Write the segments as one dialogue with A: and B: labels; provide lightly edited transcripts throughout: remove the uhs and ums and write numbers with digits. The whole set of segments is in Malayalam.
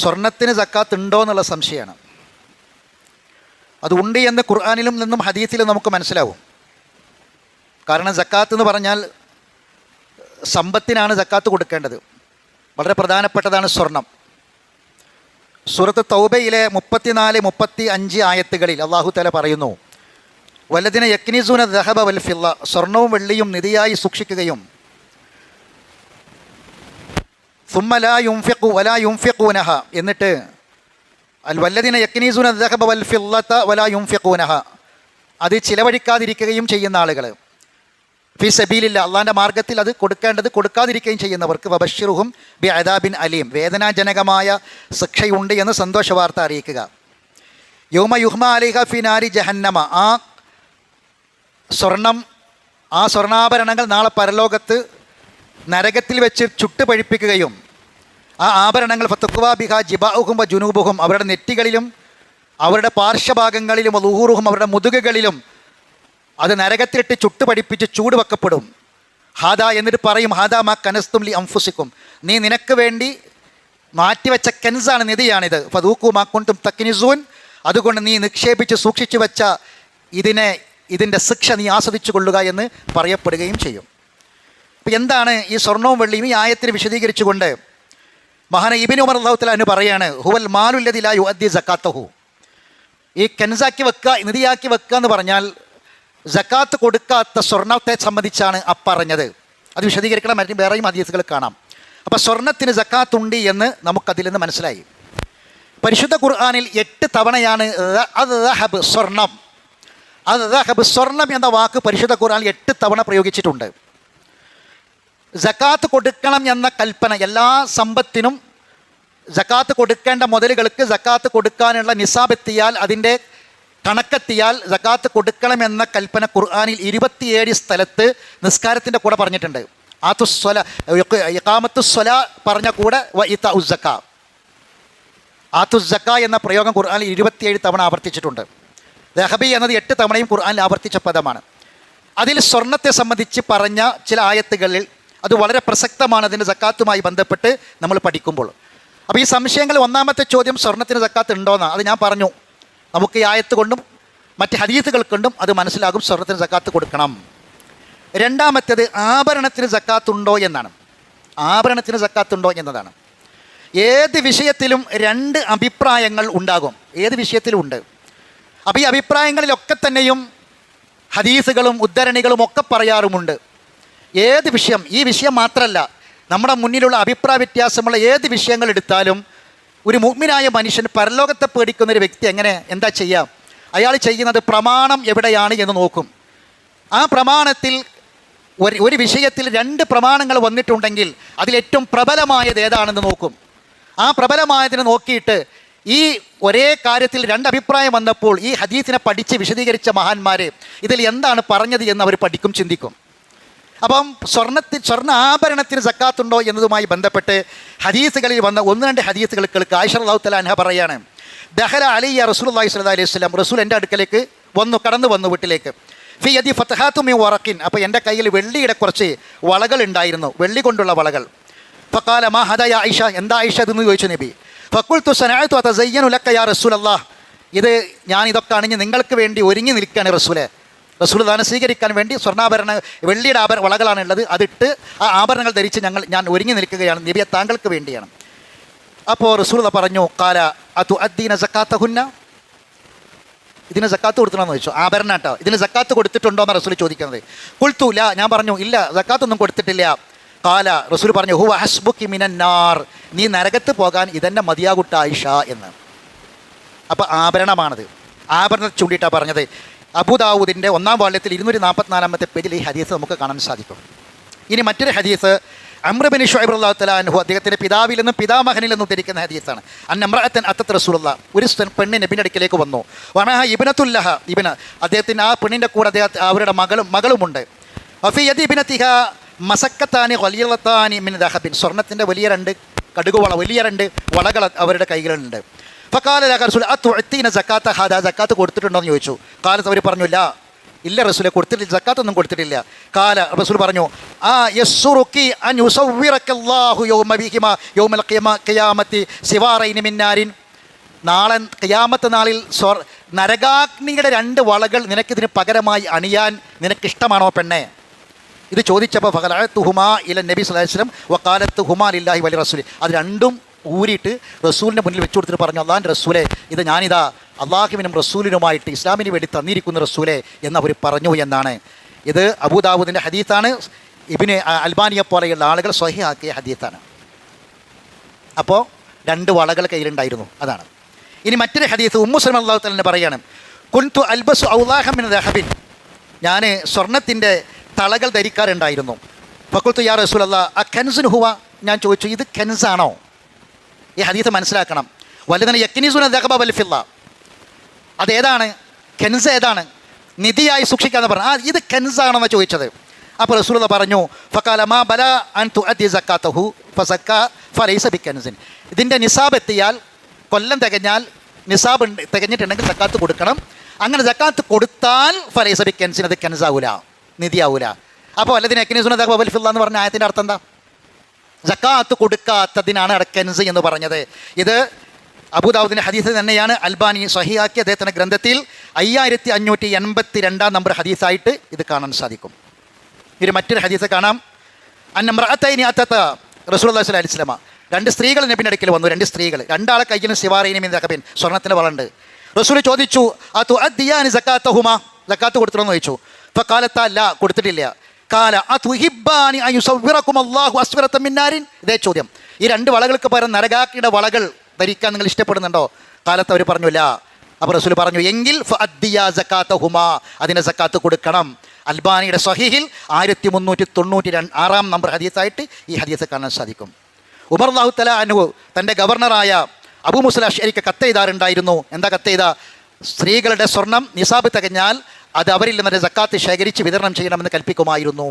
A: സ്വർണത്തിന് സക്കാത്ത് ഉണ്ടോ എന്നുള്ള സംശയമാണ്. അത് ഉണ്ട് എന്ന് ഖുർആനിലും നിന്നും ഹദീസിലും നമുക്ക് മനസ്സിലാവും. കാരണം സക്കാത്ത് എന്ന് പറഞ്ഞാൽ സമ്പത്തിനാണ് സക്കാത്ത് കൊടുക്കേണ്ടത്. വളരെ പ്രധാനപ്പെട്ടതാണ് സ്വർണം. സൂറത്ത് തൗബയിലെ 34, 35 ആയത്തുകളിൽ അല്ലാഹു തആല പറയുന്നു, വല്ലദിന യക്നിസൂന ദഹബ വൽ ഫിദ്ദ, സ്വർണവും വെള്ളിയും നിധിയായി സൂക്ഷിക്കുകയും സുമ്മ ലാ യുൻഫിഖു വലാ യുൻഫിഖൂനഹ, എന്നിട്ട് വല്ലദിന യക്നിസൂന ദഹബ വൽ ഫിദ്ദത വലാ യുൻഫിഖൂനഹ, അത് ചിലവഴിക്കാതിരിക്കുകയും ചെയ്യുന്ന ആളുകൾ, ഫീ സബീലില്ലാ, അള്ളാഹിൻ്റെ മാർഗ്ഗത്തിൽ അത് കൊടുക്കേണ്ടത് കൊടുക്കാതിരിക്കുകയും ചെയ്യുന്നവർക്ക് വബശ്ശിറുഹും ബി അദാബിൻ അലീം, വേദനാജനകമായ ശിക്ഷയുണ്ട് എന്ന് സന്തോഷ വാർത്ത അറിയിക്കുക. യൗമ യുഹ്മ അലൈഹ ഫി നാരി ജഹന്നമ, ആ സ്വർണ്ണാഭരണങ്ങൾ നാളെ പരലോകത്ത് നരകത്തിൽ വെച്ച് ചുട്ടുപഴിപ്പിക്കുകയും ആ ആഭരണങ്ങൾ ഫതഖ്വാ ബിഹാ ജിബാഉഹും വ ജുനൂബുഹും, അവരുടെ നെറ്റികളിലും അവരുടെ പാർശ്വഭാഗങ്ങളിലും ളുഹൂറുഹും, അവരുടെ മുതുകുകളിലും അത് നരകത്തിലിട്ട് ചുട്ടുപടിപ്പിച്ച് ചൂട് വെക്കപ്പെടും. ഹാദാ, എന്നിട്ട് പറയും, ഹാദാ മാ കനസ്തും ലി അൻഫുസിക്കും, നീ നിനക്ക് വേണ്ടി മാറ്റിവെച്ച കെൻസാണ്, നിധിയാണിത്. ഫദൂഖു മാ കുൻതും തക്നിസൂൻ, അതുകൊണ്ട് നീ നിക്ഷേപിച്ച് സൂക്ഷിച്ചു വെച്ച ഇതിൻ്റെ ശിക്ഷ നീ ആസ്വദിച്ചു കൊള്ളുക എന്ന് പറയപ്പെടുകയും ചെയ്യും. അപ്പോൾ എന്താണ് ഈ സ്വർണവും വെള്ളിയും? ഈ ആയത്തിന് വിശദീകരിച്ചുകൊണ്ട് മഹാന ഇബ്നു ഉമർ റളിയല്ലാഹു തആല പറയാണ്, ഹുവൽ മാലുല്ലദി ലാ യുഅദ്ദി സക്കാത്തഹു, ഈ കെൻസാക്കി വെക്കുക, നിധിയാക്കി വെക്കുക എന്ന് പറഞ്ഞാൽ സക്കാത്ത് കൊടുക്കാത്ത സ്വർണത്തെ സംബന്ധിച്ചാണ് പറഞ്ഞത്. അത് വിശദീകരിക്കണം, മറ്റു വേറെയും ഹദീസുകൾ കാണാം. അപ്പോൾ സ്വർണത്തിന് സക്കാത്ത് ഉണ്ട് എന്ന് നമുക്കതിൽ നിന്ന് മനസ്സിലായി. പരിശുദ്ധ ഖുർആനിൽ 8 തവണയാണ് സ്വർണം, സ്വർണം എന്ന വാക്ക് പരിശുദ്ധ ഖുർആനിൽ 8 തവണ പ്രയോഗിച്ചിട്ടുണ്ട്. സക്കാത്ത് കൊടുക്കണം എന്ന കൽപ്പന, എല്ലാ സമ്പത്തിനും സക്കാത്ത് കൊടുക്കേണ്ട മുതലുകൾക്ക് സക്കാത്ത് കൊടുക്കാനുള്ള നിസാബ് എത്തിയാൽ, അതിൻ്റെ കണക്കെത്തിയാൽ സക്കാത്ത് കൊടുക്കണമെന്ന കൽപ്പന ഖുർആനിൽ 27 സ്ഥലത്ത് നിസ്കാരത്തിൻ്റെ കൂടെ പറഞ്ഞിട്ടുണ്ട്. ഇഖാമത്തുസ്സലാ പറഞ്ഞ കൂടെ ആത്തുസ്സക്ക എന്ന പ്രയോഗം ഖുർആനിൽ 27 തവണ ആവർത്തിച്ചിട്ടുണ്ട്. ദഹബി എന്നത് 8 തവണയും ഖുർആനിൽ ആവർത്തിച്ച പദമാണ്. അതിൽ സ്വർണത്തെ സംബന്ധിച്ച് പറഞ്ഞ ചില ആയത്തുകളിൽ അത് വളരെ പ്രസക്തമാണ്, അതിൻ്റെ സക്കാത്തുമായി ബന്ധപ്പെട്ട് നമ്മൾ പഠിക്കുമ്പോൾ. അപ്പോൾ ഈ സംശയങ്ങൾ, ഒന്നാമത്തെ ചോദ്യം സ്വർണത്തിന് സക്കാത്ത് ഉണ്ടോയെന്നാണ്. അത് ഞാൻ പറഞ്ഞു, നമുക്ക് ഈ ആയത്ത് കൊണ്ടും മറ്റ് ഹദീസുകൾ കൊണ്ടും അത് മനസ്സിലാകും, സ്വർണത്തിന് സക്കാത്ത് കൊടുക്കണം. രണ്ടാമത്തേത് ആഭരണത്തിന് സക്കാത്തുണ്ടോ എന്നാണ്. ആഭരണത്തിന് സക്കാത്തുണ്ടോ എന്നതാണ്. ഏത് വിഷയത്തിലും 2 അഭിപ്രായങ്ങൾ ഉണ്ടാകും, ഏത് വിഷയത്തിലും ഉണ്ട്. അപ്പോൾ ഈ അഭിപ്രായങ്ങളിലൊക്കെ തന്നെയും ഹദീസുകളും ഉദ്ധരണികളും ഒക്കെ പറയാറുമുണ്ട്. ഏത് വിഷയം, ഈ വിഷയം മാത്രമല്ല, നമ്മുടെ മുന്നിലുള്ള അഭിപ്രായ വ്യത്യാസമുള്ള ഏത് വിഷയങ്ങൾ എടുത്താലും ഒരു മുഅ്മിനായ മനുഷ്യൻ, പരലോകത്തെ പേടിക്കുന്നൊരു വ്യക്തി എന്താ ചെയ്യുക? അയാൾ ചെയ്യുന്നത് പ്രമാണം എവിടെയാണ് എന്ന് നോക്കും. ആ പ്രമാണത്തിൽ ഒരു വിഷയത്തിൽ 2 പ്രമാണങ്ങൾ വന്നിട്ടുണ്ടെങ്കിൽ അതിലേറ്റവും പ്രബലമായത് ഏതാണെന്ന് നോക്കും. ആ പ്രബലമായതിനെ നോക്കിയിട്ട് ഈ ഒരേ കാര്യത്തിൽ 2 അഭിപ്രായം വന്നപ്പോൾ ഈ ഹദീസിനെ പഠിച്ച് വിശദീകരിച്ച മഹാന്മാർ ഇതിൽ എന്താണ് പറഞ്ഞത് എന്ന് അവർ പഠിക്കും, ചിന്തിക്കും. അപ്പം സ്വർണ്ണ ആഭരണത്തിന് സക്കാത്തുണ്ടോ എന്നതുമായി ബന്ധപ്പെട്ട് ഹദീസുകളിൽ വന്ന 1-2 ഹദീസുകൾ കേൾക്കുക. ആയിഷ റളിയല്ലാഹു തആല അൻഹ പറയാണ്, ദഖല അലയ്യ റസൂലുള്ളാഹി സ്വല്ലല്ലാഹു അലൈഹി വസല്ലം, റസൂൽ എൻ്റെ അടുക്കലേക്ക് കടന്നു വന്നു വീട്ടിലേക്ക്. ഫി യദി ഫതഹാതു മിൻ വറഖിൻ, അപ്പോൾ എൻ്റെ കയ്യിൽ വെള്ളിയുടെ കുറച്ച് വളകൾ ഉണ്ടായിരുന്നു, വെള്ളി കൊണ്ടുള്ള വളകൾ. ഫഖാല മാ ഹദാ യാ ആയിഷ, എന്താ ആയിഷ ഇതെന്ന് ചോദിച്ചു നബി. ഫഖുൽതു സനഅതു അതസയ്യനു ലക യാ റസൂലല്ലാഹ്, ഇത് ഞാൻ ഇതൊക്കെ അണിഞ്ഞ് നിങ്ങൾക്ക് വേണ്ടി ഒരുങ്ങി നിൽക്കുകയാണ് റസൂലെ. റസൂൽ ദാനം സ്വീകരിക്കാൻ വേണ്ടി വെള്ളിയുടെ വളകളാണ് ഉള്ളത്, അതിട്ട് ആ ആഭരണങ്ങൾ ധരിച്ച് ഞാൻ ഒരുങ്ങി നിൽക്കുകയാണ് നബിയെ, താങ്കൾക്ക് വേണ്ടിയാണ്. അപ്പോൾ റസൂൽ പറഞ്ഞു, ഖാല അതുഅദ്ദീന സക്കാത്തഹുന്ന, ഇതിന് സക്കാത്ത് കൊടുത്തണമെന്ന് ചോദിച്ചു. ആഭരണം കേട്ടോ, ഇതിന് സക്കാത്ത് കൊടുത്തിട്ടുണ്ടോ എന്നാണ് റസൂൽ ചോദിക്കുന്നത്. ഖുൽതു ലാ, ഞാൻ പറഞ്ഞു ഇല്ല, സക്കാത്തൊന്നും കൊടുത്തിട്ടില്ല. ഖാല, റസൂൽ പറഞ്ഞു, ഹുവ ഹസ്ബുക്കി മിനൻ നാർ, നീ നരകത്ത് പോകാൻ ഇതെന്നെ മതിയാകുട്ട ആയിഷ എന്ന്. അപ്പോൾ ആഭരണമാണത്, ആഭരണത്തെ ചൂണ്ടിയിട്ടാണ് പറഞ്ഞത്. അബൂദാവൂദിൻ്റെ 1-ാം വാള്യത്തിൽ 244-ാമത്തെ പേജിൽ ഈ ഹദീസ് നമുക്ക് കാണാൻ സാധിക്കും. ഇനി മറ്റൊരു ഹദീസ് അംർ ബിൻ ശുഐബ് റളിയല്ലാഹു തആല അൻഹു, അദ്ദേഹത്തിൻ്റെ പിതാവിൽ നിന്നും പിതാമഹനിൽ നിന്നും ഉദ്ധരിക്കുന്ന ഹദീസാണ്. അന്നമ്രഅത്തൻ അത്തത് റസൂലുള്ളാഹ്, ഒരു പെണ്ണ് നബിയുടെ അടുക്കിലേക്ക് വന്നു. വമഅഹ ഇബ്നത്തുല്ലഹ, അദ്ദേഹത്തിന് ആ പെണ്ണിൻ്റെ കൂടെ അവരുടെ മകളുമുണ്ട്. വഫി യദി ഇബ്നതിഹ മസക്കത്താനി ഖലീലത്താനി മിൻ ദഹബിൻ, സ്വർണ്ണത്തിൻ്റെ വലിയ 2 കടുകുവള, വലിയ 2 വളകൾ അവരുടെ കൈകളിലുണ്ട്. ഫഖാല ലക റസൂൽ അതുഅതീന സക്കാത്ത ഹാദാ, സക്കാത്ത് കൊടുത്തിട്ടുണ്ടോ എന്ന് ചോദിച്ചു. കാലത്ത് അവർ പറഞ്ഞു, ലാ ഇല്ല റസൂലെ, കൊടുത്തിട്ടില്ല, സക്കാത്തൊന്നും കൊടുത്തിട്ടില്ല. കാല റസൂൽ പറഞ്ഞു, ആ യസ്സുറുക്കി അൻ യുസവ്വിറക്കല്ലാഹു യൗമ ബിഹിമാ യൗമൽ ഖിയാമത്തി സിവാറൈനി മിൻ നാരിൻ. നാളെ ഖിയാമത്ത് നാളിൽ നരകാഗ്നിയുടെ 2 വളകൾ നിനക്കിതിന് പകരമായി അണിയാൻ നിനക്കിഷ്ടമാണോ പെണ്ണേ? ഇത് ചോദിച്ചപ്പോൾ ഫഖലഅതുഹുമാ ഇല നബി സ്വല്ലല്ലാഹു അലൈഹി വസല്ലം വഖാലത്തുഹുമാ ലില്ലാഹി വലി റസൂലി. അത് രണ്ടും ഊരിയിട്ട് റസൂലിൻ്റെ മുന്നിൽ വെച്ചു കൊടുത്തിട്ട് പറഞ്ഞു, അള്ളാഹിൻ്റെ റസൂലെ, ഇത് ഞാനിതാ അള്ളാഹുവിനും റസൂലിനുമായിട്ട് ഇസ്ലാമിന് വേണ്ടി തന്നിരിക്കുന്ന റസൂലെ എന്നവർ പറഞ്ഞു എന്നാണ്. ഇത് അബൂദാവൂദിൻ്റെ ഹദീത്താണ്. ഇബ്നു അൽബാനിയെ പോലെയുള്ള ആളുകൾ സ്വഹീഹാക്കിയ ഹദീത്താണ്. അപ്പോൾ 2 വളകൾ കയ്യിലുണ്ടായിരുന്നു, അതാണ്. ഇനി മറ്റൊരു ഹദീസ് ഉമ്മു സലമ റളിയല്ലാഹു തആല പറയാണ്, കുൻതു അൽബസു ഔലാഹ മിൻ ദഹബിൻ. ഞാൻ സ്വർണ്ണത്തിൻ്റെ തളകൾ ധരിക്കാറുണ്ടായിരുന്നു. ഫഖുൽതു യാ റസൂലല്ലാഹ് അകൻസുൻ ഹുവ. ഞാൻ ചോദിച്ചു, ഇത് കെൻസാണോ? ഈ ഹദീസ് മനസ്സിലാക്കണം. വല്ലതന യക്നിസുന ദഹബ വൽ ഫിദ്ദ. അതേതാണ് കെൻസ്? ഏതാണ് നിധിയായി സൂക്ഷിക്കാന്ന് പറഞ്ഞു. ഇത് കെൻസാണെന്നാണ് ചോദിച്ചത്. അപ്പോൾ റസൂലുള്ളാഹി പറഞ്ഞു, ഫഖാല മാ ബല അൻ തുഅദ്ദി സക്കാത്തഹു ഫസക്ക ഫലൈസ ബികൻസിൻ. ഇതിൻ്റെ നിസാബ് എത്തിയാൽ, കൊല്ലം തികഞ്ഞാൽ, നിസാബ് തികഞ്ഞിട്ടുണ്ടെങ്കിൽ സക്കാത്ത് കൊടുക്കണം. അങ്ങനെ സക്കാത്ത് കൊടുത്താൽ ഫലൈസ ബികൻസിൻ, അത് കെൻസാവൂല, നിധിയാവൂല. അപ്പോൾ വല്ലതിന് യക്നിസുന ദഹബ വൽ ഫിദ്ദ എന്ന് പറഞ്ഞ ആയത്തിൻ്റെ അർത്ഥം എന്താ? സക്കാത്ത് കൊടുക്കാത്തതിനാണ് കെൻസ് എന്ന് പറഞ്ഞത്. ഇത് അബൂദാവൂദിൻ്റെ ഹദീസ് തന്നെയാണ്. അൽബാനി സ്വഹീഹാക്കിയ അദ്ദേഹത്തിൻ്റെ ഗ്രന്ഥത്തിൽ 5582 നമ്പർ ഹദീസായിട്ട് ഇത് കാണാൻ സാധിക്കും. ഇത് മറ്റൊരു ഹദീസ് കാണാം. അന്നമ്രഅത്തൈനി അത്തത റസൂലുള്ളാഹി സ്വല്ലല്ലാഹു അലൈഹി വസല്ലം. 2 സ്ത്രീകൾ നബിയുടെ അടുക്കൽ വന്നു. 2 സ്ത്രീകൾ, 2 ആളെ കയ്യിലും സിവാറൈനി മിൻ ദഹബിൻ, സ്വർണ്ണത്തിൻ്റെ വളണ്ട്. റസൂൽ ചോദിച്ചു, അതുഅദ്ദിയാനി സക്കാത്തഹുമാ, സക്കാത്ത് കൊടുത്തിട്ടുണ്ടോ ചോദിച്ചു. ഫഖാലത്താ ലാ, കൊടുത്തിട്ടില്ല. കാല അതുഹിബ്ബാനി അൻ യുസവ്വിറകും അല്ലാഹു അസ്വറത മിൻ നാരിൻ. ഇതേ ചോദ്യം. ഈ 2 വളകൾക്ക് പകരം നരകാഗ്നിയുടെ വളകൾ ധരിക്കാൻ നിങ്ങൾ ഇഷ്ടപ്പെടുന്നുണ്ടോ? കാലത്ത് അവർ പറഞ്ഞു ലാ. അപ്പോൾ റസൂൽ പറഞ്ഞു, എങ്കിൽ ഫഅദ്ദിയാ സക്കാത്തഹുമാ, അതിനെ സക്കാത്ത് കൊടുക്കണം. അൽബാനിയുടെ സ്വഹീഹിൽ 1396 നമ്പർ ഹദീസായിട്ട് ഈ ഹദീസ് കാണാൻ സാധിക്കും. ഉമർ റളിയല്ലാഹു തആല അൻഹു തൻ്റെ ഗവർണറായ അബൂ മൂസ അശ്അരിക്ക് കത്തെഴുതാറുണ്ടായിരുന്നു. എന്താ കത്തെഴുതാ? സ്ത്രീകളുടെ സ്വർണം നിസാബ് തികഞ്ഞാൽ അത് അവരിൽ നിന്ന് സക്കാത്ത് ശേഖരിച്ച് വിതരണം ചെയ്യണമെന്ന് കൽപ്പിക്കുമായിരുന്നു.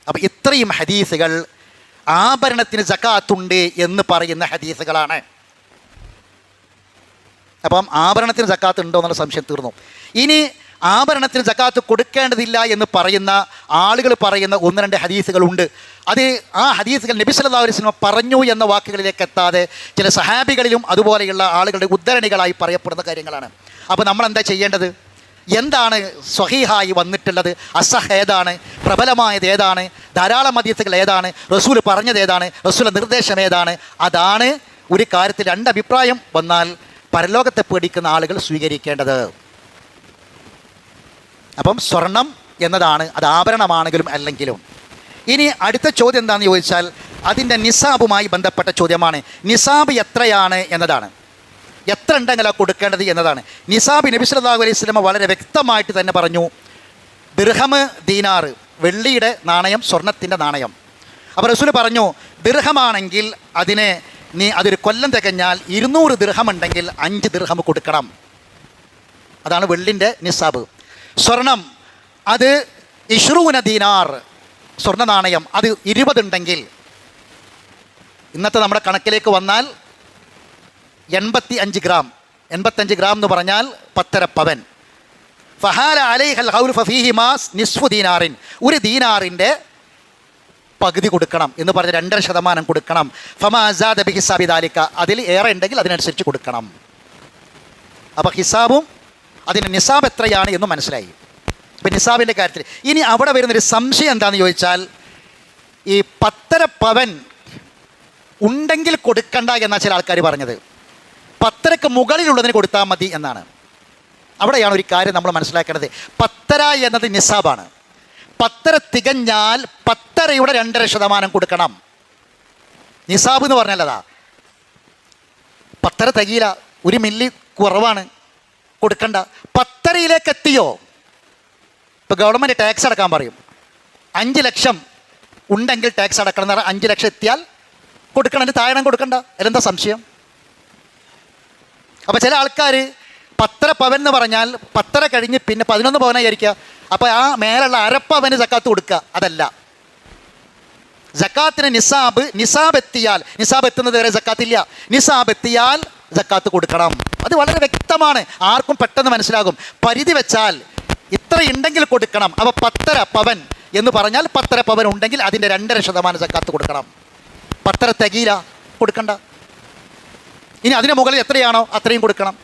A: അപ്പം ഇത്രയും ഹദീസുകൾ ആഭരണത്തിന് സക്കാത്തുണ്ട് എന്ന് പറയുന്ന ഹദീസുകളാണ്. അപ്പം ആഭരണത്തിന് സക്കാത്ത് ഉണ്ടോ എന്നുള്ള സംശയം തീർന്നു. ഇനി ആഭരണത്തിന് സക്കാത്ത് കൊടുക്കേണ്ടതില്ല എന്ന് പറയുന്ന ആളുകൾ പറയുന്ന 1-2 ഹദീസുകളുണ്ട്. അത് ആ ഹദീസുകൾ നബി സല്ലല്ലാഹു അലൈഹി വസല്ലം പറഞ്ഞു എന്ന വാക്കുകളിലേക്ക് എത്താതെ ചില സഹാബികളിലും അതുപോലെയുള്ള ആളുകളുടെ ഉദ്ധരണികളായി പറയപ്പെടുന്ന കാര്യങ്ങളാണ്. അപ്പോൾ നമ്മൾ എന്താ ചെയ്യേണ്ടത്? എന്താണ് സ്വഹീഹായി വന്നിട്ടുള്ളത്? അസഹ് ഏതാണ്? പ്രബലമായത് ഏതാണ്? ധാരാളം ഹദീസുകൾ ഏതാണ്? റസൂൽ പറഞ്ഞത് ഏതാണ്? റസൂൽ നിർദ്ദേശം ഏതാണ്? അതാണ് ഒരു കാര്യത്തിൽ 2 അഭിപ്രായം വന്നാൽ പരലോകത്തെ പേടിക്കുന്ന ആളുകൾ സ്വീകരിക്കേണ്ടത്. അപ്പം സ്വർണം എന്നതാണ്, അത് ആഭരണമാണെങ്കിലും അല്ലെങ്കിലും. ഇനി അടുത്ത ചോദ്യം എന്താണെന്ന് ചോദിച്ചാൽ അതിൻ്റെ നിസാബുമായി ബന്ധപ്പെട്ട ചോദ്യമാണ്. നിസാബ് എത്രയാണ് എന്നതാണ്. എത്ര ഉണ്ടെങ്കിലും കൊടുക്കേണ്ടത് എന്നതാണ്. നിസാബ് നബി സല്ലല്ലാഹു അലൈഹി വസല്ലം വളരെ വ്യക്തമായിട്ട് തന്നെ പറഞ്ഞു. ദിർഹം, ദീനാർ, വെള്ളിയുടെ നാണയം, സ്വർണത്തിൻ്റെ നാണയം. അപ്പോൾ റസൂൽ പറഞ്ഞു, ദിർഹമാണെങ്കിൽ അതൊരു കൊല്ലം തികഞ്ഞാൽ 200 ദിർഹം ഉണ്ടെങ്കിൽ 5 ദിർഹം കൊടുക്കണം. അതാണ് വെള്ളിൻ്റെ നിസാബ്. സ്വർണം അത് 20 ദീനാർ, സ്വർണ്ണ നാണയം അത് 20 ഉണ്ടെങ്കിൽ ഇന്നത്തെ നമ്മുടെ കണക്കിലേക്ക് വന്നാൽ 85 ഗ്രാം. 85 ഗ്രാം എന്ന് പറഞ്ഞാൽ 10.5 പവൻ. ഫഹാല അലൈഹൽ ഹൗൽ ഫഫീഹി മാസ് നിസ്ഫു ദീനാറിൻ, ഒരു ദീനാറിൻ്റെ പകുതി കൊടുക്കണം എന്ന് പറഞ്ഞ് 2.5% കൊടുക്കണം. ഫമാ സാദ ബി ഹിസാബി ദാലിക, അതിൽ ഏറെ ഉണ്ടെങ്കിൽ അതിനനുസരിച്ച് കൊടുക്കണം. അപ്പോൾ ഹിസാബും അതിൻ്റെ നിസാബ് എത്രയാണ് എന്ന് മനസ്സിലായി. ഇപ്പം നിസാബിൻ്റെ കാര്യത്തിൽ ഇനി അവിടെ വരുന്നൊരു സംശയം എന്താണെന്ന് ചോദിച്ചാൽ, ഈ 10.5 പവൻ ഉണ്ടെങ്കിൽ കൊടുക്കണ്ട എന്നാണ് ചില ആൾക്കാർ പറഞ്ഞത്. 10.5 മുകളിലുള്ളതിന് കൊടുത്താൽ മതി എന്നാണ്. അവിടെയാണ് ഒരു കാര്യം നമ്മൾ മനസ്സിലാക്കേണ്ടത്. 10.5 എന്നത് നിസാബാണ്. 10.5 തികഞ്ഞാൽ 10.5യുടെ 2.5% കൊടുക്കണം. നിസാബ് എന്ന് പറഞ്ഞാൽ അതാ. 10.5 തികയില്ല, 1 മില്ലി കുറവാണ്, കൊടുക്കണ്ട. 10.5യിലേക്ക് എത്തിയോ? ഇപ്പോൾ ഗവൺമെൻറ് ടാക്സ് അടക്കാൻ പറയും. 5 ലക്ഷം ഉണ്ടെങ്കിൽ ടാക്സ് അടക്കണം എന്ന് പറഞ്ഞാൽ 5 ലക്ഷം എത്തിയാൽ കൊടുക്കണം, അതിന് താഴെ കൊടുക്കണ്ട. അതിലെന്താ സംശയം? അപ്പോൾ ചില ആൾക്കാർ 10.5 പവൻ എന്ന് പറഞ്ഞാൽ 10.5 കഴിഞ്ഞ് പിന്നെ 11 പവനായിരിക്കുക. അപ്പോൾ ആ മേലുള്ള 1/2 പവന് സക്കാത്ത് കൊടുക്കുക. അതല്ല, സക്കാത്തിന് നിസാബ് എത്തിയാൽ, നിസാബ് എത്തുന്നത് വരെ സക്കാത്തില്ല, നിസാബ് എത്തിയാൽ സക്കാത്ത് കൊടുക്കണം. അത് വളരെ വ്യക്തമാണ്, ആർക്കും പെട്ടെന്ന് മനസ്സിലാകും. പരിധി വെച്ചാൽ ഇത്ര ഉണ്ടെങ്കിൽ കൊടുക്കണം. അപ്പോൾ 10.5 പവൻ എന്ന് പറഞ്ഞാൽ 10.5 പവൻ ഉണ്ടെങ്കിൽ അതിൻ്റെ 2.5% സക്കാത്ത് കൊടുക്കണം. 10.5 തികയില്ല, കൊടുക്കണ്ട. ഇനി അതിന് മുകളിൽ എത്രയാണോ അത്രയും കൊടുക്കണം.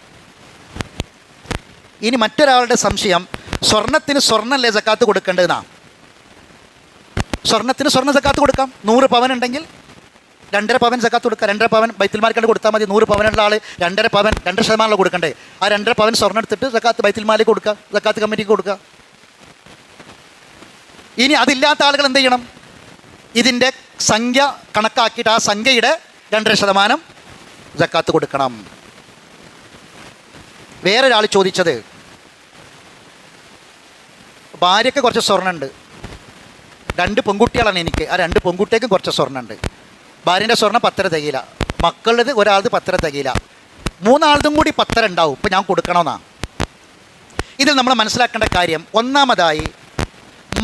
A: ഇനി മറ്റൊരാളുടെ സംശയം, സ്വർണത്തിന് സ്വർണ്ണല്ലേ സക്കാത്ത് കൊടുക്കേണ്ടതെന്നാണ്. സ്വർണത്തിന് സ്വർണ്ണ സക്കാത്ത് കൊടുക്കാം. 100 പവൻ ഉണ്ടെങ്കിൽ 2.5 പവൻ സക്കാത്ത് കൊടുക്കുക. 2.5 പവൻ ബൈത്തുൽമാലിക്കാണ്ട് കൊടുത്താൽ മതി. 100 പവനുള്ള ആൾ 2.5 പവൻ 2% കൊടുക്കണ്ടേ? ആ 2.5 പവൻ സ്വർണ്ണം എടുത്തിട്ട് സക്കാത്ത് ബൈത്തുൽമാലിക്ക് കൊടുക്കുക, സക്കാത്ത് കമ്മിറ്റിക്ക് കൊടുക്കുക. ഇനി അതില്ലാത്ത ആളുകൾ എന്ത് ചെയ്യണം? ഇതിൻ്റെ സംഖ്യ കണക്കാക്കിയിട്ട് ആ സംഖ്യയുടെ 2.5% സക്കാത്ത് കൊടുക്കണം. വേറൊരാൾ ചോദിച്ചത്, ഭാര്യയ്ക്ക് കുറച്ച് സ്വർണ്ണമുണ്ട്, 2 പെൺകുട്ടികളാണ് എനിക്ക്, ആ 2 പെൺകുട്ടികൾക്കും കുറച്ച് സ്വർണ്ണമുണ്ട്. ഭാര്യൻ്റെ സ്വർണ്ണം 10.5 തികയില്ല, മക്കളുടേത് ഒരാളത് 10.5 തികയില്ല, 3 ആളതും കൂടി 10.5 ഉണ്ടാവും. ഇപ്പം ഞാൻ കൊടുക്കണമെന്നാണ്. ഇതിൽ നമ്മൾ മനസ്സിലാക്കേണ്ട കാര്യം, ഒന്നാമതായി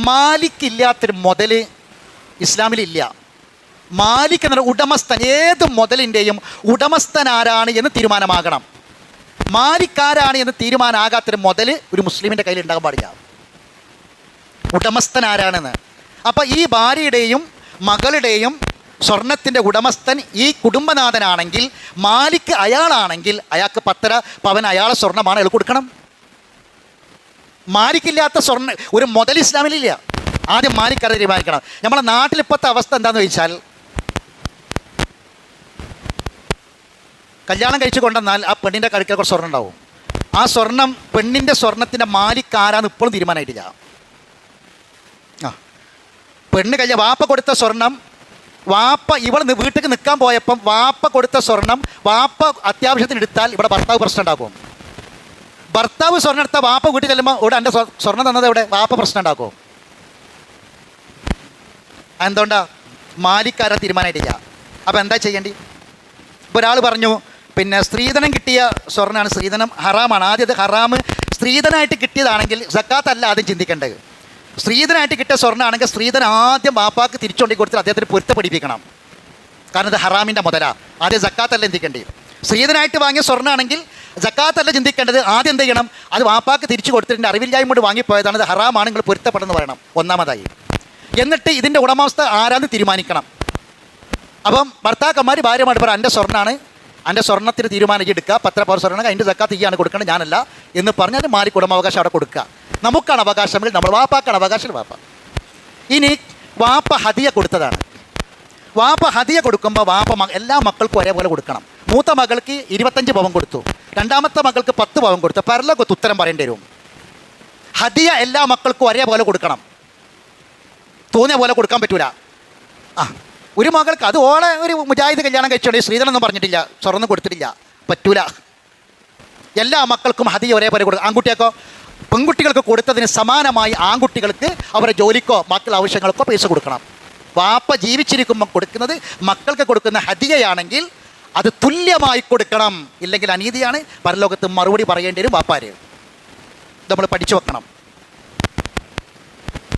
A: മാലിക്കില്ലാത്തൊരു മുതൽ ഇസ്ലാമിലില്ല. മാലിക് എന്ന ഉടമസ്ഥൻ, ഏത് മുതലിൻ്റെയും ഉടമസ്ഥൻ ആരാണ് എന്ന് തീരുമാനമാകണം. മാലിക്കാരാണ് എന്ന് തീരുമാനമാകാത്തൊരു മുതൽ ഒരു മുസ്ലിമിൻ്റെ കയ്യിൽ ഉണ്ടാകാൻ പാടില്ല. ഉടമസ്ഥൻ ആരാണെന്ന്. അപ്പോൾ ഈ ഭാര്യയുടെയും മകളുടെയും സ്വർണത്തിൻ്റെ ഉടമസ്ഥൻ ഈ കുടുംബനാഥനാണെങ്കിൽ, മാലിക് അയാളാണെങ്കിൽ അയാൾക്ക് 10.5 പവൻ അയാളെ സ്വർണ്ണമാണ് അയാൾ കൊടുക്കണം. മാലിക്കില്ലാത്ത സ്വർണ്ണ ഒരു മുതൽ ഇസ്ലാമിലില്ല. ആദ്യം മാലിക് അത് തീരുമാനിക്കണം. നമ്മളെ നാട്ടിലിപ്പോഴത്തെ അവസ്ഥ എന്താണെന്ന് ചോദിച്ചാൽ, കല്യാണം കഴിച്ച് കൊണ്ടുവന്നാൽ ആ പെണ്ണിൻ്റെ കഴുത്തിൽ കുറച്ച് സ്വർണ്ണം ഉണ്ടാവും. ആ സ്വർണം, പെണ്ണിൻ്റെ സ്വർണത്തിൻ്റെ മാലിക് ആരാന്ന് ഇപ്പോഴും തീരുമാനമായിട്ടില്ല. പെണ്ണ് വാപ്പ കൊടുത്ത സ്വർണം, വാപ്പ ഇവിടെ വീട്ടിൽ നിൽക്കാൻ പോയപ്പം വാപ്പ കൊടുത്ത സ്വർണം വാപ്പ അത്യാവശ്യത്തിന് എടുത്താൽ ഇവിടെ ഭർത്താവ് പ്രശ്നം ഉണ്ടാക്കും. ഭർത്താവ് സ്വർണ്ണം എടുത്താൽ വാപ്പ വീട്ടിൽ ചെല്ലുമ്പോൾ ഇവിടെ എൻ്റെ സ്വർണ്ണം തന്നത് ഇവിടെ വാപ്പ പ്രശ്നം ഉണ്ടാക്കും. എന്തുകൊണ്ടാ? മാലിക്കാരെ തീരുമാനമായിട്ടില്ല. അപ്പോൾ എന്താ ചെയ്യേണ്ടി? ഇപ്പോൾ ഒരാൾ പറഞ്ഞു, പിന്നെ സ്ത്രീധനം കിട്ടിയ സ്വർണ്ണമാണ്, സ്ത്രീധനം ഹറാമാണ്. ആദ്യം അത് ഹറാം സ്ത്രീധനമായിട്ട് കിട്ടിയതാണെങ്കിൽ സക്കാത്ത് അല്ല ആദ്യം ചിന്തിക്കേണ്ടത്. സ്ത്രീധനമായിട്ട് കിട്ടിയ സ്വർണ്ണമാണെങ്കിൽ സ്ത്രീധനം ആദ്യം വാപ്പാക്ക് തിരിച്ചുകൊണ്ടി കൊടുത്തിട്ട് അദ്ദേഹത്തിന് പൊരുത്തപ്പെടിപ്പിക്കണം. കാരണം ഇത് ഹറാമിൻ്റെ മുതലാ. ആദ്യം സക്കാത്തല്ല ചിന്തിക്കേണ്ടി. സ്ത്രീധനമായിട്ട് വാങ്ങിയ സ്വർണ്ണമാണെങ്കിൽ സക്കാത്തല്ല ചിന്തിക്കേണ്ടത്. ആദ്യം എന്ത് ചെയ്യണം? അത് വാപ്പാക്ക് തിരിച്ചു കൊടുത്തിട്ട് അറിവില്ലായ്മ കൊണ്ട് വാങ്ങിപ്പോയതാണ്, ഇത് ഹറാമാണ്, നിങ്ങൾ പൊരുത്തപ്പെടുന്നു പറയണം ഒന്നാമതായി. എന്നിട്ട് ഇതിൻ്റെ ഉടമസ്ഥ ആരാന്ന് തീരുമാനിക്കണം. അപ്പം ഭർത്താക്കന്മാർ ഭാര്യമായിട്ട് പറയാം, എൻ്റെ സ്വർണ്ണമാണ്, എൻ്റെ സ്വർണ്ണത്തിന് തീരുമാനം എടുക്കുക, 10 പവൻ സ്വർണ്ണം, അതിൻ്റെ സക്കാത്ത് ഈയാണ് കൊടുക്കണം, ഞാനല്ല എന്ന് പറഞ്ഞാൽ മാലിക് ഉടമാവകാശം അവിടെ കൊടുക്കുക. നമുക്കാണ് അവകാശമെങ്കിൽ നമ്മൾ, വാപ്പാക്കാണ് അവകാശം വാപ്പ. ഇനി വാപ്പ ഹദിയ കൊടുത്തതാണ്. വാപ്പ ഹദിയ കൊടുക്കുമ്പോൾ വാപ്പ എല്ലാ മക്കൾക്കും ഒരേപോലെ കൊടുക്കണം. മൂത്ത മകൾക്ക് 25 പവൻ കൊടുത്തു, രണ്ടാമത്തെ മകൾക്ക് 10 പവൻ കൊടുത്തു. പരലോകത്ത് ഉത്തരം പറയേണ്ടി വരും. ഹദിയ എല്ലാ മക്കൾക്കും ഒരേപോലെ കൊടുക്കണം, തോന്നിയ പോലെ കൊടുക്കാൻ പറ്റൂല. ഒരു മകൾക്ക്, അത് ഓളെ ഒരു മുജാഹിദ് കല്യാണം കഴിച്ചോളൂ, ശ്രീധരനൊന്നും പറഞ്ഞിട്ടില്ല, സ്വർണ്ണം കൊടുത്തിട്ടില്ല, പറ്റൂല. എല്ലാ മക്കൾക്കും ഹദിയ ഒരേപോലെ കൊടുക്കും. ആൺകുട്ടിയൊക്കെ പെൺകുട്ടികൾക്ക് കൊടുത്തതിന് സമാനമായി ആൺകുട്ടികൾക്ക് അവരുടെ ജോലിക്കോ ബാക്കിയുള്ള ആവശ്യങ്ങൾക്കോ പൈസ കൊടുക്കണം. വാപ്പ ജീവിച്ചിരിക്കുമ്പോൾ കൊടുക്കുന്നത് മക്കൾക്ക് കൊടുക്കുന്ന ഹദിയയാണെങ്കിൽ അത് തുല്യമായി കൊടുക്കണം. ഇല്ലെങ്കിൽ അനീതിയാണ്, പരലോകത്ത് മറുപടി പറയേണ്ടി വരും വാപ്പാര്. നമ്മൾ പഠിച്ചു വെക്കണം.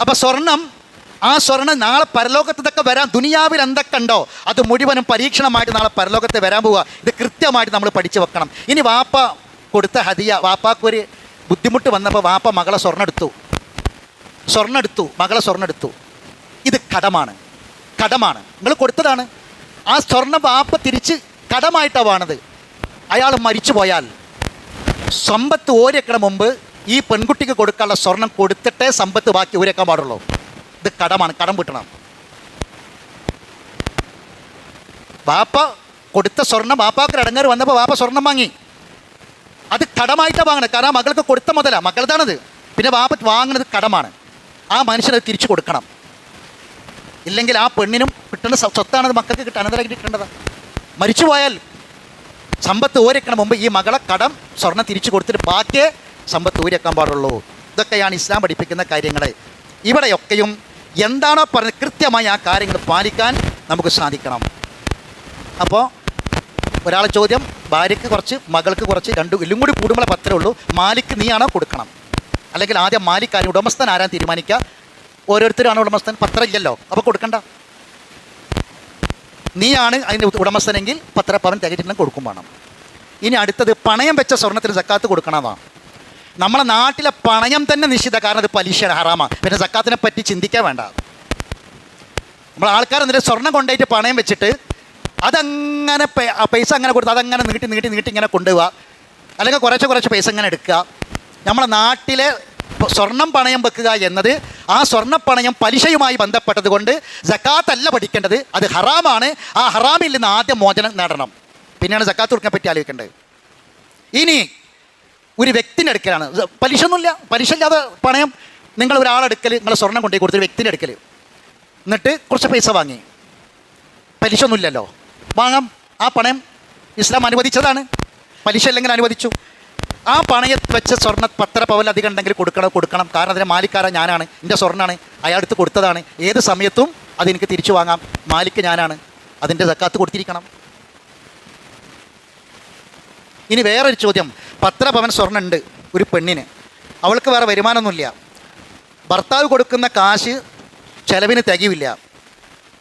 A: അപ്പോൾ സ്വർണം, ആ സ്വർണ്ണം നാളെ പരലോകത്തൊക്കെ വരാൻ, ദുനിയാവിൽ എന്തൊക്കെ ഉണ്ടോ അത് മുഴുവനും പരീക്ഷണമായിട്ട് നാളെ പരലോകത്ത് വരാൻ പോവുക. ഇത് കൃത്യമായിട്ട് നമ്മൾ പഠിച്ചു വെക്കണം. ഇനി വാപ്പ കൊടുത്ത ഹദിയ, വാപ്പാക്കൊരു ബുദ്ധിമുട്ട് വന്നപ്പോൾ വാപ്പ മകളെ സ്വർണ്ണം എടുത്തു, മകളെ സ്വർണ്ണം എടുത്തു. ഇത് കടമാണ്. നിങ്ങൾ കൊടുത്തതാണ്. ആ സ്വർണ്ണം വാപ്പ തിരിച്ച് കടമായിട്ടാണ് വാണത്. അയാൾ മരിച്ചു പോയാൽ സമ്പത്ത് ഓരിയേക്കണ മുമ്പ് ഈ പെൺകുട്ടിക്ക് കൊടുക്കാനുള്ള സ്വർണം കൊടുത്തിട്ടേ സമ്പത്ത് ബാക്കി ഓരിയേക്കാൻ പാടുള്ളൂ. ഇത് കടമാണ്, കടം വീട്ടണം. വാപ്പ കൊടുത്ത സ്വർണം, വാപ്പാക്ക് ഇടങ്ങേറ് വന്നപ്പോൾ വാപ്പ സ്വർണം വാങ്ങി, അത് കടമായിട്ടാണ് വാങ്ങണത്. കാരണം മകൾക്ക് കൊടുത്ത മുതല മക്കളതാണത്. പിന്നെ വാപ്പ വാങ്ങുന്നത് കടമാണ്. ആ മനുഷ്യനത് തിരിച്ചു കൊടുക്കണം. ഇല്ലെങ്കിൽ ആ പെണ്ണിനും കിട്ടേണ്ട സ്വത്താണത് മക്കൾക്ക് അനന്തരമായിട്ട് കിട്ടേണ്ടതാണ്. മരിച്ചു പോയാൽ സമ്പത്ത് ഊരിക്കണം മുമ്പ് ഈ മകളെ കടം സ്വർണ്ണം തിരിച്ചു കൊടുത്തിട്ട് ബാക്കിയേ സമ്പത്ത് ഊരിക്കാൻ പാടുള്ളൂ. ഇതൊക്കെയാണ് ഇസ്ലാം പഠിപ്പിക്കുന്ന കാര്യങ്ങൾ. ഇവിടെയൊക്കെയും എന്താണോ പറഞ്ഞത് കൃത്യമായി ആ കാര്യങ്ങൾ പാലിക്കാൻ നമുക്ക് സാധിക്കണം. അപ്പോൾ ഒരാളെ ചോദ്യം, ഭാര്യയ്ക്ക് കുറച്ച് മകൾക്ക് കുറച്ച്, എല്ലാം കൂടി കൂടുമ്പോൾ 10 ഉള്ളൂ. മാലിക്ക് നീയാണോ കൊടുക്കണം, അല്ലെങ്കിൽ ആദ്യം മാലിക്കാരും ഉടമസ്ഥൻ ആരാൻ തീരുമാനിക്കുക. ഓരോരുത്തരാണ് ഉടമസ്ഥൻ, 10 ഇല്ലല്ലോ, അപ്പോൾ കൊടുക്കണ്ട. നീയാണ് അതിൻ്റെ ഉടമസ്ഥനെങ്കിൽ 10 പവൻ തികച്ചിട്ടുണ്ടെങ്കിൽ കൊടുക്കും വേണം. ഇനി അടുത്തത് പണയം വെച്ച സ്വർണ്ണത്തിന് സക്കാത്ത് കൊടുക്കണമെന്നാണ്. നമ്മളെ നാട്ടിലെ പണയം തന്നെ നിശ്ചിത, കാരണം അത് പലിശയാണ്, ഹറാമാണ്. പിന്നെ സക്കാത്തിനെ പറ്റി ചിന്തിക്കാൻ വേണ്ട. നമ്മൾ ആൾക്കാർ എന്നിട്ട് സ്വർണം കൊണ്ടുപോയിട്ട് പണയം വെച്ചിട്ട് അതങ്ങനെ പൈസ അങ്ങനെ കൊടുത്ത് അതങ്ങനെ നീട്ടി നീട്ടി നീട്ടി ഇങ്ങനെ കൊണ്ടുപോവുക, അല്ലെങ്കിൽ കുറച്ച് പൈസ ഇങ്ങനെ എടുക്കുക. നമ്മളെ നാട്ടിലെ സ്വർണം പണയം വെക്കുക എന്നത് ആ സ്വർണ്ണപ്പണയം പലിശയുമായി ബന്ധപ്പെട്ടത് കൊണ്ട് സക്കാത്തല്ല പഠിക്കേണ്ടത്, അത് ഹറാമാണ്. ആ ഹറാമിൽ നിന്ന് ആദ്യം മോചനം നേടണം, പിന്നെയാണ് സക്കാത്ത് കൊടുക്കാൻ പറ്റി ആലോചിക്കേണ്ടത്. ഇനി ഒരു വ്യക്തിൻ്റെ അടുക്കലാണ്, പലിശ ഒന്നുമില്ല, പലിശ ഇല്ലാതെ പണയം നിങ്ങൾ ഒരാളെടുക്കൽ, നിങ്ങൾ സ്വർണം കൊണ്ടുപോയി കൊടുത്തൊരു വ്യക്തിൻ്റെ അടുക്കൽ, എന്നിട്ട് കുറച്ച് പൈസ വാങ്ങി, പലിശ ഒന്നുമില്ലല്ലോ, വാങ്ങാം. ആ പണയം ഇസ്ലാം അനുവദിച്ചതാണ്, പലിശ അല്ലെങ്കിൽ അനുവദിച്ചു. ആ പണയത്ത് വെച്ച സ്വർണ്ണ 10 പവൻ അധികം ഉണ്ടെങ്കിൽ കൊടുക്കണം. കാരണം അതിൻ്റെ മാലിക്കാരൻ ഞാനാണ്, എൻ്റെ സ്വർണ്ണമാണ്, അയാളടുത്ത് കൊടുത്തതാണ്. ഏത് സമയത്തും അതെനിക്ക് തിരിച്ചു വാങ്ങാം, മാലിക്ക് ഞാനാണ്, അതിൻ്റെ സക്കാത്ത് കൊടുത്തിരിക്കണം. ഇനി വേറൊരു ചോദ്യം, 10 പവൻ സ്വർണ്ണം ഉണ്ട് ഒരു പെണ്ണിന്, അവൾക്ക് വേറെ വരുമാനമൊന്നുമില്ല, ഭർത്താവ് കൊടുക്കുന്ന കാശ് ചിലവിന് തികയില്ല,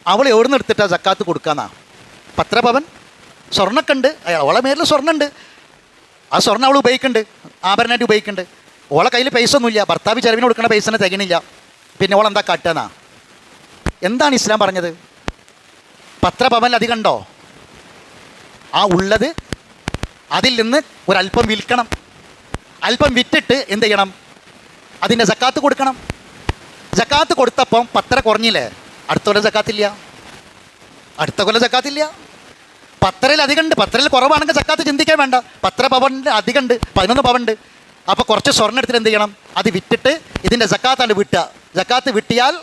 A: അവൾ എവിടെ നിന്ന് എടുത്തിട്ടാണ് സക്കാത്ത് കൊടുക്കാന്നാ? 10 പവൻ സ്വർണ്ണമൊക്കെ ഉണ്ട്, അവളെ മേലിൽ സ്വർണ്ണമുണ്ട്, ആ സ്വർണ്ണം അവൾ ഉപയോഗിക്കുന്നുണ്ട്, ആഭരണമായിട്ട് ഉപയോഗിക്കുന്നുണ്ട്, ഓളെ കയ്യിൽ പൈസ ഒന്നുമില്ല, ഭർത്താവ് ചിലവിന് കൊടുക്കുന്ന പൈസ തികണില്ല, പിന്നെ ഓളെന്താ കാട്ടുകയെന്നാ? എന്താണ് ഇസ്ലാം പറഞ്ഞത്? 10 പവനിലധികം ഉണ്ടോ? ആ ഉള്ളത് അതിൽ നിന്ന് ഒരല്പം വിൽക്കണം, അല്പം വിറ്റിട്ട് എന്ത് ചെയ്യണം? അതിൻ്റെ സക്കാത്ത് കൊടുക്കണം. സക്കാത്ത് കൊടുത്തപ്പം 10 കുറഞ്ഞില്ലേ? അടുത്ത കൊല്ലം സക്കാത്തില്ല, അടുത്ത കൊല്ലം സക്കാത്തില്ല. 10 അധികം ഉണ്ട്, 10 കുറവാണെങ്കിൽ സക്കാത്ത് ചിന്തിക്കാൻ വേണ്ട. 10 പവൻ്റെ അധികം ഉണ്ട്, 11 പവൻ ഉണ്ട്. അപ്പോൾ കുറച്ച് സ്വർണ്ണം എടുത്തിട്ട് എന്ത് ചെയ്യണം? അത് വിറ്റിട്ട് ഇതിൻ്റെ സക്കാത്താണ് വിട്ടുക. സക്കാത്ത് വിട്ടിയാൽ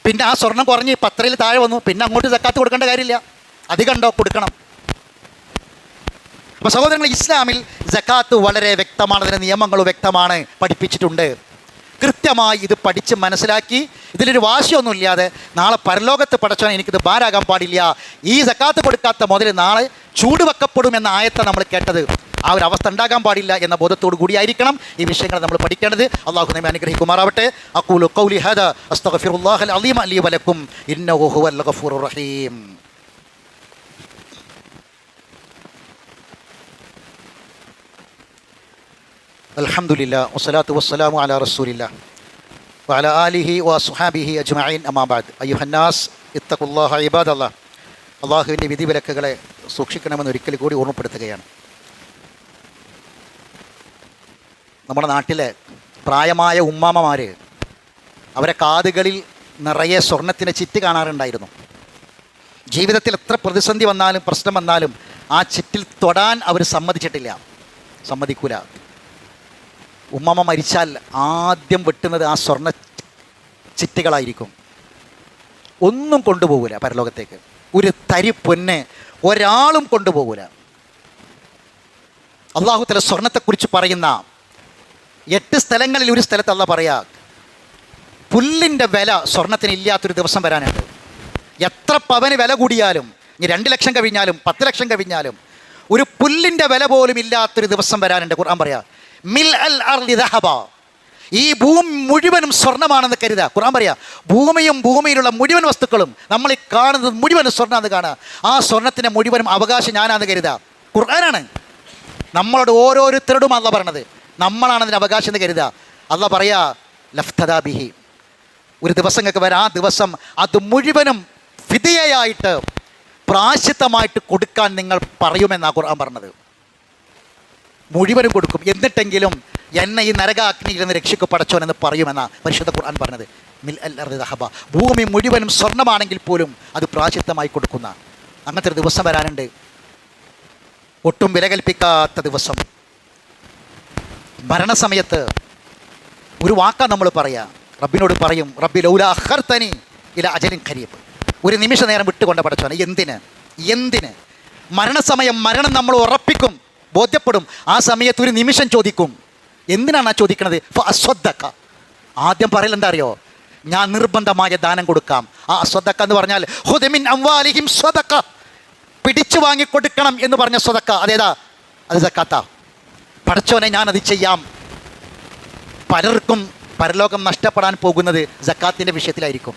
A: പിന്നെ ആ സ്വർണ്ണം കുറഞ്ഞ് 10 താഴെ വന്നു, പിന്നെ അങ്ങോട്ട് സക്കാത്ത് കൊടുക്കേണ്ട കാര്യമില്ല. അധികം ഉണ്ടോ? കൊടുക്കണം. അപ്പോൾ സഹോദരങ്ങൾ, ഇസ്ലാമിൽ സക്കാത്ത് വളരെ വ്യക്തമാണ്, അതിൻ്റെ നിയമങ്ങൾ വ്യക്തമാണ്, പഠിപ്പിച്ചിട്ടുണ്ട്. കൃത്യമായി ഇത് പഠിച്ച് മനസ്സിലാക്കി ഇതിലൊരു വാശിയൊന്നുമില്ലാതെ നാളെ പരലോകത്ത് പടച്ചവൻ എനിക്കിത് ഭാരാകാൻ പാടില്ല, ഈ സക്കാത്ത് കൊടുക്കാത്ത മുതൽ നാളെ ചൂടുവെക്കപ്പെടും എന്ന ആയത്തെ നമ്മൾ കേട്ടത്, ആ ഒരു അവസ്ഥ ഉണ്ടാകാൻ പാടില്ല എന്ന ബോധത്തോടു കൂടിയായിരിക്കണം ഈ വിഷയങ്ങൾ നമ്മൾ പഠിക്കേണ്ടത്. അള്ളാഹു നമ്മെ അനുഗ്രഹിക്കുമാറാവട്ടെ. അഖൂലു ഖൗലി ഹാദാ അസ്തഗ്ഫിറുല്ലാഹൽ അലീം ലി വലക്കും ഇന്നഹു ഹുവൽ ഗഫൂറുർ റഹീം. അൽഹംദുലില്ലാ വസ്സലാത്തു വസ്സലാമു അലാ റസൂലില്ലാ വഅലാ ആലിഹി വസ്വഹാബിഹി അജ്മഈൻ അമ്മാ ബഅദ്. അയ്യുഹന്നാസ് ഇത്തഖുല്ലാഹ ഇബാദല്ലാഹ്. അള്ളാഹുവിൻ്റെ വിധിവിലക്കുകളെ സൂക്ഷിക്കണമെന്ന് ഒരിക്കൽ കൂടി ഓർമ്മപ്പെടുത്തുകയാണ്. നമ്മുടെ നാട്ടിലെ പ്രായമായ ഉമ്മാമ്മമാർ അവരെ കാതുകളിൽ നിറയെ സ്വർണത്തിൻ്റെ ചിറ്റ് കാണാറുണ്ടായിരുന്നു. ജീവിതത്തിൽ എത്ര പ്രതിസന്ധി വന്നാലും പ്രശ്നം വന്നാലും ആ ചിറ്റിൽ തൊടാൻ അവർ സമ്മതിക്കൂല. ഉമ്മമ്മ മരിച്ചാൽ ആദ്യം വെട്ടുന്നത് ആ സ്വർണ്ണ ചിറ്റുകളായിരിക്കും. ഒന്നും കൊണ്ടുപോകില്ല പരലോകത്തേക്ക്, ഒരു തരി പൊന്ന് ഒരാളും കൊണ്ടുപോകില്ല. അള്ളാഹു തആല സ്വർണത്തെക്കുറിച്ച് പറയുന്ന 8 സ്ഥലങ്ങളിൽ ഒരു സ്ഥലത്ത് അള്ളാഹ് പറയാ, പുല്ലിൻ്റെ വില സ്വർണത്തിന് ഇല്ലാത്തൊരു ദിവസം വരാനുണ്ട്. എത്ര പവന് വില കൂടിയാലും, ഇനി 2 ലക്ഷം കഴിഞ്ഞാലും 10 ലക്ഷം കഴിഞ്ഞാലും ഒരു പുല്ലിൻ്റെ വില പോലും ഇല്ലാത്തൊരു ദിവസം വരാനുണ്ട്. ഖുർആൻ പറയാ, മിൽ അൽ അർളി ദഹബ, ഈ ഭൂമി മുഴുവനും സ്വർണ്ണമാണെന്ന് കരുതുക. ഖുർആൻ പറയാ, ഭൂമിയും ഭൂമിയിലുള്ള മുഴുവൻ വസ്തുക്കളും നമ്മൾ ഈ കാണുന്നത് മുഴുവനും സ്വർണ്ണമാണെന്ന് കാണുക. ആ സ്വർണ്ണത്തിൻ്റെ മുഴുവനും അവകാശം ഞാനാണെന്ന് കരുതുക. ഖുർആനാണ് നമ്മളോട് ഓരോരുത്തരോടും അള്ളാഹ് പറഞ്ഞത്, നമ്മളാണ് അതിന് അവകാശം എന്ന് കരുതുക. അള്ളാഹ് പറയാ, ലഫ്തദാ ബിഹി, ഒരു ദിവസങ്ങൾക്ക് വരെ ആ ദിവസം അത് മുഴുവനും ഫിദിയയായിട്ട് പ്രായശ്ചിത്തമായിട്ട് കൊടുക്കാൻ നിങ്ങൾ പറയുമെന്നാണ് ഖുർആൻ പറഞ്ഞത്. മുഴുവനും കൊടുക്കും, എന്നിട്ടെങ്കിലും എന്നെ ഈ നരകാഗ്നിയിൽ നിന്ന് രക്ഷിക്കപ്പെടച്ചോനെന്ന് പറയുമെന്നാണ് പരിശുദ്ധ ഖുർആൻ പറഞ്ഞത്. മിൽ അൽ അർളി ദഹബ, ഭൂമി മുഴുവനും സ്വർണ്ണമാണെങ്കിൽ പോലും അത് പ്രായശ്ചിത്തമായി കൊടുക്കുന്ന അങ്ങനത്തെ ഒരു ദിവസം വരാനുണ്ട്. ഒട്ടും വില കൽപ്പിക്കാത്ത ദിവസം. മരണസമയത്ത് ഒരു വാക്കാ നമ്മൾ പറയാ, റബ്ബിനോട് പറയും, റബ്ബി ലൗലാ അഖർതനി ഇലാ അജലിൻ ഖരീബ്, ഒരു നിമിഷ നേരം വിട്ടുകൊണ്ട് പടച്ചോനെ. എന്തിന് മരണസമയം, മരണം നമ്മൾ ഉറപ്പിക്കും, ബോധ്യപ്പെടും. ആ സമയത്ത് ഒരു നിമിഷം ചോദിക്കും, എന്തിനാണ് ആ ചോദിക്കണത്? അസ്വദ്ദക്ക. ആദ്യം പറയൽ എന്താ അറിയോ? ഞാൻ നിർബന്ധമായ ദാനം കൊടുക്കാം. ആ സ്വദക്ക എന്ന് പറഞ്ഞാൽ ഖുദ് മിൻ അംവാലിഹിം സ്വദക്ക, പിടിച്ചു വാങ്ങിക്കൊടുക്കണം എന്ന് പറഞ്ഞ സ്വദക്ക. അതേതാ? അത് സക്കാത്താ. പടച്ചോനെ ഞാനത് ചെയ്യാം. പലർക്കും പരലോകം നഷ്ടപ്പെടാൻ പോകുന്നത് സക്കാത്തിൻ്റെ വിഷയത്തിലായിരിക്കും.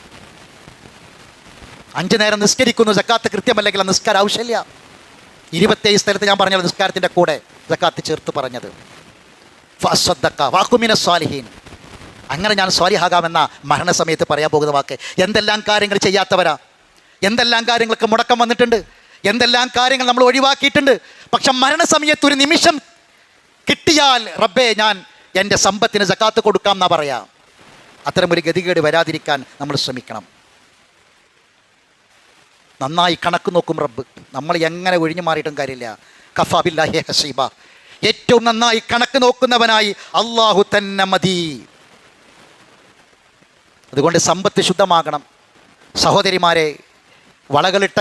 A: 5 നേരം നിസ്കരിക്കുന്നു, സക്കാത്ത് കൃത്യമല്ലെങ്കിൽ ആ നിസ്കാരം ആവശ്യമില്ല. 27 സ്ഥലത്ത് ഞാൻ പറഞ്ഞത് നിസ്കാരത്തിൻ്റെ കൂടെ സക്കാത്ത് ചേർത്ത് പറഞ്ഞത്. ഫഅസ്വദ്ദഖ വഅകുമിന സ്വാലിഹീൻ. അങ്ങനെ ഞാൻ സ്വാലിഹാകാമെന്ന മരണസമയത്ത് പറയാൻ പോകുന്ന വാക്ക്. എന്തെല്ലാം കാര്യങ്ങൾ ചെയ്യാത്തവരാ, എന്തെല്ലാം കാര്യങ്ങൾക്ക് മുടക്കം വന്നിട്ടുണ്ട്, എന്തെല്ലാം കാര്യങ്ങൾ നമ്മൾ ഒഴിവാക്കിയിട്ടുണ്ട്. പക്ഷെ മരണസമയത്ത് ഒരു നിമിഷം കിട്ടിയാൽ റബ്ബേ ഞാൻ എൻ്റെ സമ്പത്തിന് സക്കാത്ത് കൊടുക്കാം എന്നാ പറയാം. അത്തരമൊരു ഗതികേട് വരാതിരിക്കാൻ നമ്മൾ ശ്രമിക്കണം. നന്നായി കണക്ക് നോക്കും റബ്ബ്. നമ്മൾ എങ്ങനെ ഒഴിഞ്ഞു മാറിയിട്ടും കാര്യമില്ല. കഫാ ബില്ലാഹി ഹസീബ. ഏറ്റവും നന്നായി കണക്ക് നോക്കുന്നവനായി അള്ളാഹു തന്നെ മതി. അതുകൊണ്ട് സമ്പത്ത് ശുദ്ധമാകണം. സഹോദരിമാരെ, വളകളിട്ട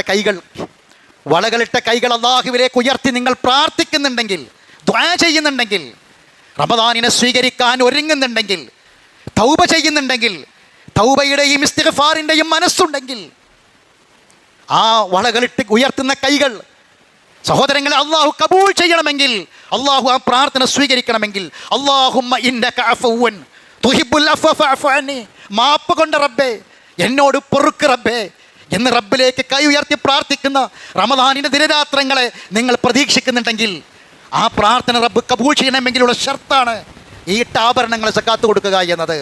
A: കൈകൾ അള്ളാഹുവിലേക്ക് ഉയർത്തി നിങ്ങൾ പ്രാർത്ഥിക്കുന്നുണ്ടെങ്കിൽ, ദുആ ചെയ്യുന്നുണ്ടെങ്കിൽ, റമദാനിനെ സ്വീകരിക്കാൻ ഒരുങ്ങുന്നുണ്ടെങ്കിൽ, തൗബ ചെയ്യുന്നുണ്ടെങ്കിൽ, തൗബയുടെയും ഇസ്തിഗ്ഫാറിൻ്റെയും മനസ്സുണ്ടെങ്കിൽ, ആ വളകളിട്ട് ഉയർത്തുന്ന കൈകൾ സഹോദരങ്ങളെ അള്ളാഹു കബൂൽ ചെയ്യണമെങ്കിൽ, അള്ളാഹു ആ പ്രാർത്ഥന സ്വീകരിക്കണമെങ്കിൽ, അല്ലാഹുമ്മ ഇന്നക അഫുവ്വൻ തുഹിബ്ബുൽ അഫ്വ ഫഅഫു അന്നി, മാപ്പ് കൊണ്ട് റബ്ബേ എന്നോട് പൊറുക്ക് റബ്ബേ എന്ന് റബ്ബിലേക്ക് കൈ ഉയർത്തി പ്രാർത്ഥിക്കുന്ന റമദാനിൻ്റെ ദിനരാത്രങ്ങളെ നിങ്ങൾ പ്രതീക്ഷിക്കുന്നുണ്ടെങ്കിൽ ആ പ്രാർത്ഥന റബ്ബ് കബൂൽ ചെയ്യണമെങ്കിലുള്ള ഷർത്താണ് ഈ ഇട്ട ആഭരണങ്ങൾ സക്കാത്ത് കൊടുക്കുക എന്നത്.